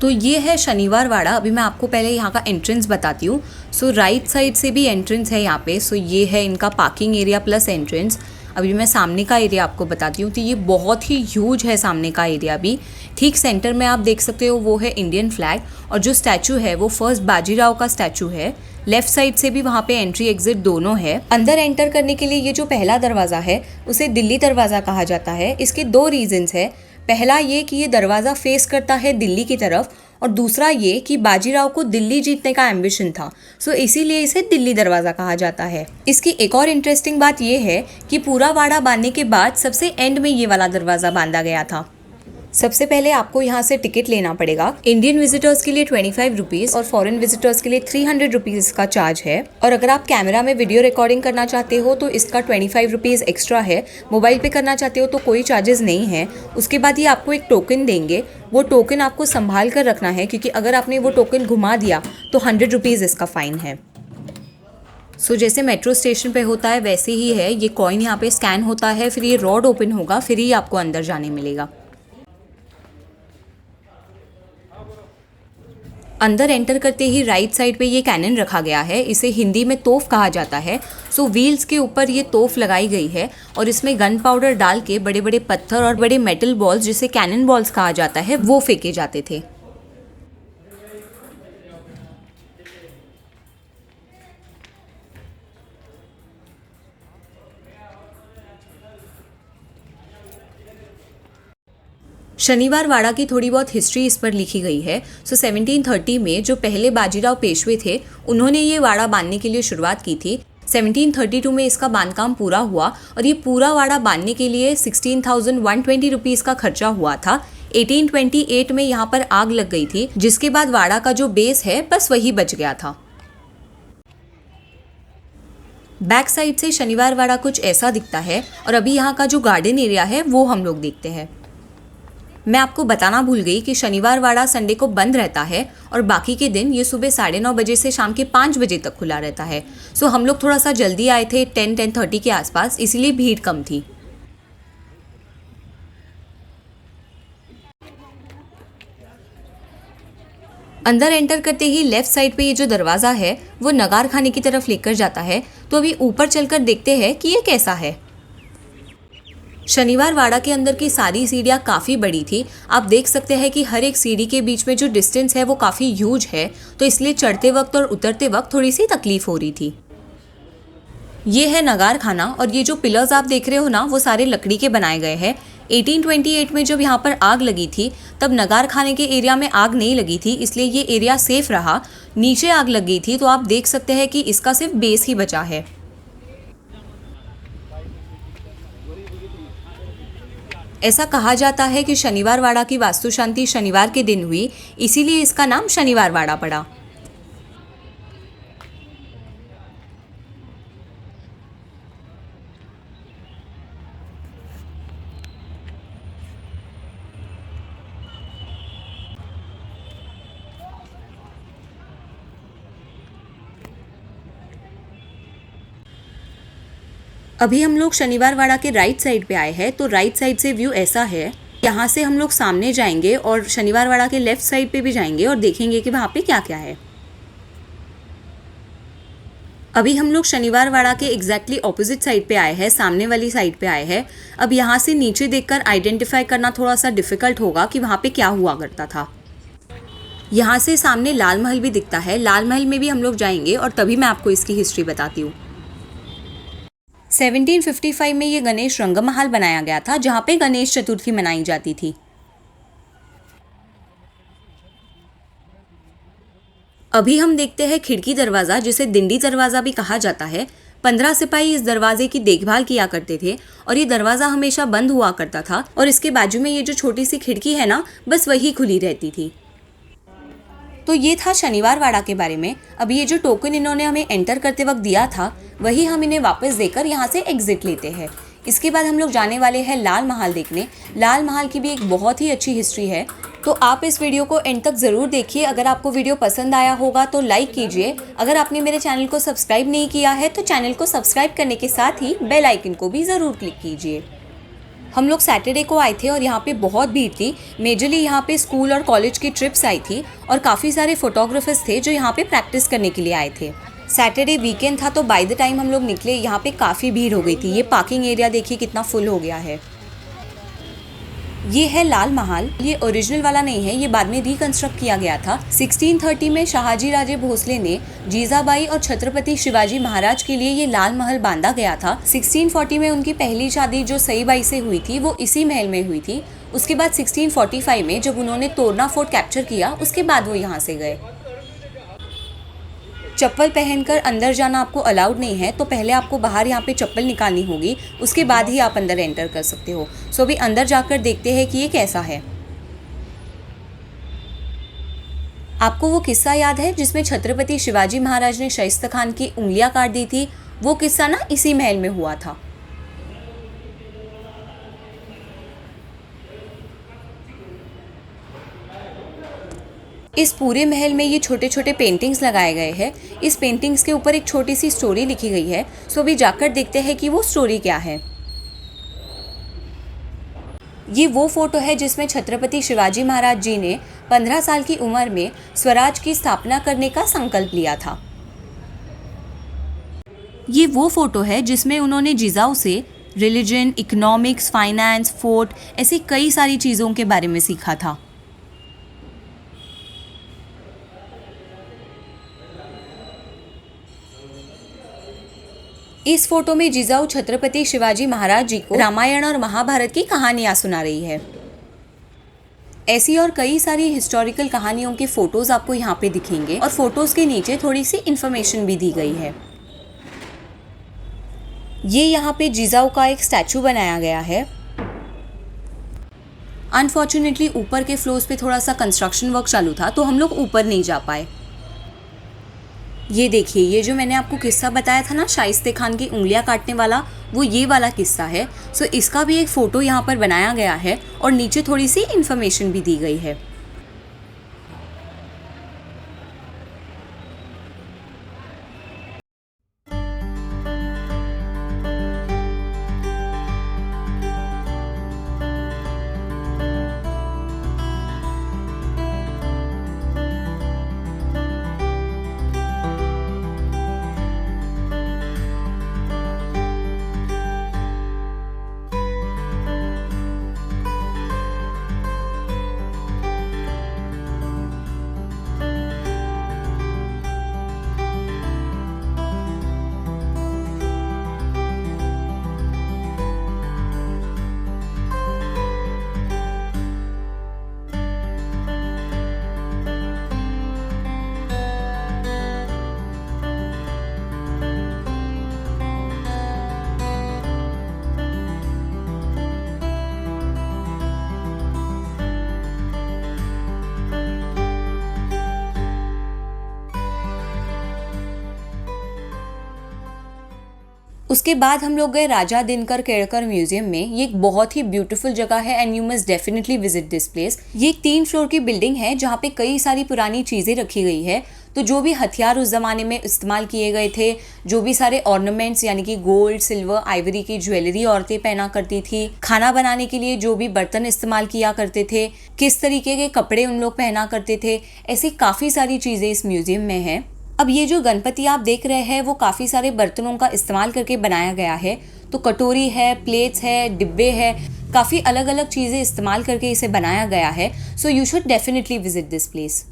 तो ये है शनिवार वाड़ा। अभी मैं आपको पहले यहाँ का एंट्रेंस बताती हूँ। सो राइट साइड से भी एंट्रेंस है यहाँ पे। सो ये है इनका पार्किंग एरिया प्लस एंट्रेंस। अभी मैं सामने का एरिया आपको बताती हूँ। तो ये बहुत ही ह्यूज है सामने का एरिया भी। ठीक सेंटर में आप देख सकते हो वो है इंडियन फ्लैग, और जो स्टैचू है वो फर्स्ट बाजीराव का स्टैचू है। लेफ्ट साइड से भी वहाँ पे एंट्री एग्जिट दोनों है। अंदर एंटर करने के लिए ये जो पहला दरवाज़ा है उसे दिल्ली दरवाज़ा कहा जाता है। इसके दो रीजंस है। पहला ये कि ये दरवाज़ा फेस करता है दिल्ली की तरफ, और दूसरा ये कि बाजीराव को दिल्ली जीतने का एम्बिशन था। सो इसीलिए इसे दिल्ली दरवाज़ा कहा जाता है। इसकी एक और इंटरेस्टिंग बात ये है कि पूरा वाड़ा बांधने के बाद सबसे एंड में ये वाला दरवाज़ा बांधा गया था। सबसे पहले आपको यहाँ से टिकट लेना पड़ेगा। इंडियन विजिटर्स के लिए 25 रुपीज़ और फॉरेन विजिटर्स के लिए 300 रुपीज़ का चार्ज है। और अगर आप कैमरा में वीडियो रिकॉर्डिंग करना चाहते हो तो इसका 25 रुपीज़ एक्स्ट्रा है। मोबाइल पे करना चाहते हो तो कोई चार्जेस नहीं है। उसके बाद ये आपको एक टोकन देंगे। वो टोकन आपको संभाल कर रखना है, क्योंकि अगर आपने वो टोकन घुमा दिया तो 100 रुपीज़ इसका फ़ाइन है। सो जैसे मेट्रो स्टेशन पे होता है वैसे ही है। ये कॉइन यहाँ पे स्कैन होता है, फिर ये रॉड ओपन होगा, फिर ही आपको अंदर जाने मिलेगा। अंदर एंटर करते ही राइट साइड पे ये कैनन रखा गया है। इसे हिंदी में तोफ कहा जाता है। सो व्हील्स के ऊपर ये तोफ लगाई गई है, और इसमें गन पाउडर डाल के बड़े बड़े पत्थर और बड़े मेटल बॉल्स, जिसे कैनन बॉल्स कहा जाता है, वो फेंके जाते थे। शनिवार वाड़ा की थोड़ी बहुत हिस्ट्री इस पर लिखी गई है। सो 1730 में जो पहले बाजीराव पेशवे थे उन्होंने ये वाड़ा बांधने के लिए शुरुआत की थी। 1732 में इसका बांधकाम पूरा हुआ, और ये पूरा वाड़ा बांधने के लिए 16,120 रुपीज़ का खर्चा हुआ था। 1828 में यहाँ पर आग लग गई थी, जिसके बाद वाड़ा का जो बेस है बस वही बच गया था। बैक साइड से शनिवार वाड़ा कुछ ऐसा दिखता है, और अभी यहाँ का जो गार्डन एरिया है वो हम लोग देखते हैं। मैं आपको बताना भूल गई कि शनिवार वाड़ा संडे को बंद रहता है, और बाकी के दिन ये सुबह 9:30 बजे से शाम के 5 बजे तक खुला रहता है। सो हम लोग थोड़ा सा जल्दी आए थे 10-10:30 के आसपास, इसीलिए भीड़ कम थी। अंदर एंटर करते ही लेफ्ट साइड पे ये जो दरवाज़ा है वो नगार खाने की तरफ लेकर जाता है। तो अभी ऊपर चलकर देखते हैं कि ये कैसा है। शनिवार वाड़ा के अंदर की सारी सीढ़ियाँ काफ़ी बड़ी थी। आप देख सकते हैं कि हर एक सीढ़ी के बीच में जो डिस्टेंस है वो काफ़ी ह्यूज है, तो इसलिए चढ़ते वक्त और उतरते वक्त थोड़ी सी तकलीफ हो रही थी। ये है नगार खाना, और ये जो पिलर्स आप देख रहे हो ना वो सारे लकड़ी के बनाए गए हैं। 1828 में जब यहाँ पर आग लगी थी तब नगार खाने के एरिया में आग नहीं लगी थी, इसलिए ये एरिया सेफ रहा। नीचे आग लग गई थी, तो आप देख सकते हैं कि इसका सिर्फ बेस ही बचा है। ऐसा कहा जाता है कि शनिवार वाड़ा की वास्तु शांति शनिवार के दिन हुई, इसीलिए इसका नाम शनिवार वाड़ा पड़ा। अभी हम लोग शनिवार वाड़ा के राइट साइड पे आए हैं। तो राइट साइड से व्यू ऐसा है। यहाँ से हम लोग सामने जाएंगे और शनिवार वाड़ा के लेफ्ट साइड पे भी जाएंगे और देखेंगे कि वहाँ पे क्या क्या है। अभी हम लोग शनिवार वाड़ा के एग्जैक्टली ऑपोजिट साइड पे आए हैं, सामने वाली साइड पे आए हैं। अब यहाँ से नीचे देखकर आइडेंटिफाई करना थोड़ा सा डिफिकल्ट होगा कि वहाँ पे क्या हुआ करता था। यहाँ से सामने लाल महल भी दिखता है। लाल महल में भी हम लोग जाएंगे और तभी मैं आपको इसकी हिस्ट्री बताती हूँ। 1755 में ये गणेश रंगमहल बनाया गया था, जहाँ पे गणेश चतुर्थी मनाई जाती थी। अभी हम देखते हैं खिड़की दरवाज़ा, जिसे दिंडी दरवाज़ा भी कहा जाता है। 15 सिपाही इस दरवाजे की देखभाल किया करते थे और ये दरवाज़ा हमेशा बंद हुआ करता था, और इसके बाजू में ये जो छोटी सी खिड़की है ना, बस वही खुली रहती थी। तो ये था शनिवार वाड़ा के बारे में। अब ये जो टोकन इन्होंने हमें एंटर करते वक्त दिया था वही हम इन्हें वापस देकर यहाँ से एग्जिट लेते हैं। इसके बाद हम लोग जाने वाले हैं लाल महल देखने। लाल महल की भी एक बहुत ही अच्छी हिस्ट्री है, तो आप इस वीडियो को एंड तक ज़रूर देखिए। अगर आपको वीडियो पसंद आया होगा तो लाइक कीजिए। अगर आपने मेरे चैनल को सब्सक्राइब नहीं किया है तो चैनल को सब्सक्राइब करने के साथ ही बेल आइकन को भी ज़रूर क्लिक कीजिए। हम लोग सैटरडे को आए थे और यहाँ पे बहुत भीड़ थी। मेजरली यहाँ पे स्कूल और कॉलेज की ट्रिप्स आई थी और काफ़ी सारे फोटोग्राफर्स थे जो यहाँ पे प्रैक्टिस करने के लिए आए थे। सैटरडे वीकेंड था तो बाय द टाइम हम लोग निकले यहाँ पे काफ़ी भीड़ हो गई थी। ये पार्किंग एरिया देखिए कितना फुल हो गया है। ये है लाल महल। ये ओरिजिनल वाला नहीं है, ये बाद में रिकंस्ट्रक्ट किया गया था। 1630 में शहाजी राजे भोसले ने जीजाबाई और छत्रपति शिवाजी महाराज के लिए ये लाल महल बांधा गया था। 1640 में उनकी पहली शादी जो सईबाई से हुई थी वो इसी महल में हुई थी। उसके बाद 1645 में जब उन्होंने तोरना फोर्ट कैप्चर किया उसके बाद वो यहाँ से गए। चप्पल पहनकर अंदर जाना आपको अलाउड नहीं है, तो पहले आपको बाहर यहाँ पे चप्पल निकालनी होगी, उसके बाद ही आप अंदर एंटर कर सकते हो। सो अभी अंदर जाकर देखते हैं कि ये कैसा है। आपको वो किस्सा याद है जिसमें छत्रपति शिवाजी महाराज ने शाइस्ता खान की उंगलियां काट दी थी? वो किस्सा ना इसी महल में हुआ था। इस पूरे महल में ये छोटे छोटे पेंटिंग्स लगाए गए हैं। इस पेंटिंग्स के ऊपर एक छोटी सी स्टोरी लिखी गई है। सो अभी जाकर देखते हैं कि वो स्टोरी क्या है। ये वो फोटो है जिसमें छत्रपति शिवाजी महाराज जी ने 15 साल की उम्र में स्वराज की स्थापना करने का संकल्प लिया था। ये वो फोटो है जिसमें उन्होंने जिजाऊ से रिलीजन, इकोनॉमिक्स, फाइनेंस, फोर्ट ऐसी कई सारी चीज़ों के बारे में सीखा था। इस फोटो में जिजाऊ छत्रपति शिवाजी महाराज जी को रामायण और महाभारत की कहानियां सुना रही है। ऐसी और कई सारी हिस्टोरिकल कहानियों के फोटोज आपको यहाँ पे दिखेंगे और फोटोज के नीचे थोड़ी सी इंफॉर्मेशन भी दी गई है। ये यहाँ पे जिजाऊ का एक स्टैचू बनाया गया है। अनफॉर्चुनेटली ऊपर के फ्लोर्स पे थोड़ा सा कंस्ट्रक्शन वर्क चालू था तो हम लोग ऊपर नहीं जा पाए। ये देखिए, ये जो मैंने आपको किस्सा बताया था ना शाइस्ते खान की उंगलियां काटने वाला, वो ये वाला किस्सा है। सो इसका भी एक फ़ोटो यहाँ पर बनाया गया है और नीचे थोड़ी सी इन्फॉर्मेशन भी दी गई है। उसके बाद हम लोग गए राजा दिनकर केळकर म्यूजियम में। ये एक बहुत ही ब्यूटीफुल जगह है and you must definitely visit this place. ये एक 3 फ्लोर की बिल्डिंग है जहाँ पे कई सारी पुरानी चीज़ें रखी गई है। तो जो भी हथियार उस ज़माने में इस्तेमाल किए गए थे, जो भी सारे ऑर्नामेंट्स यानी कि गोल्ड, सिल्वर, आइवरी की ज्वेलरी औरतें पहना करती थी, खाना बनाने के लिए जो भी बर्तन इस्तेमाल किया करते थे, किस तरीके के कपड़े उन लोग पहना करते थे, ऐसी काफ़ी सारी चीज़ें इस म्यूजियम में हैं। अब ये जो गणपति आप देख रहे हैं वो काफ़ी सारे बर्तनों का इस्तेमाल करके बनाया गया है। तो कटोरी है, प्लेट्स है, डिब्बे है, काफ़ी अलग अलग चीज़ें इस्तेमाल करके इसे बनाया गया है। So you should definitely visit this place.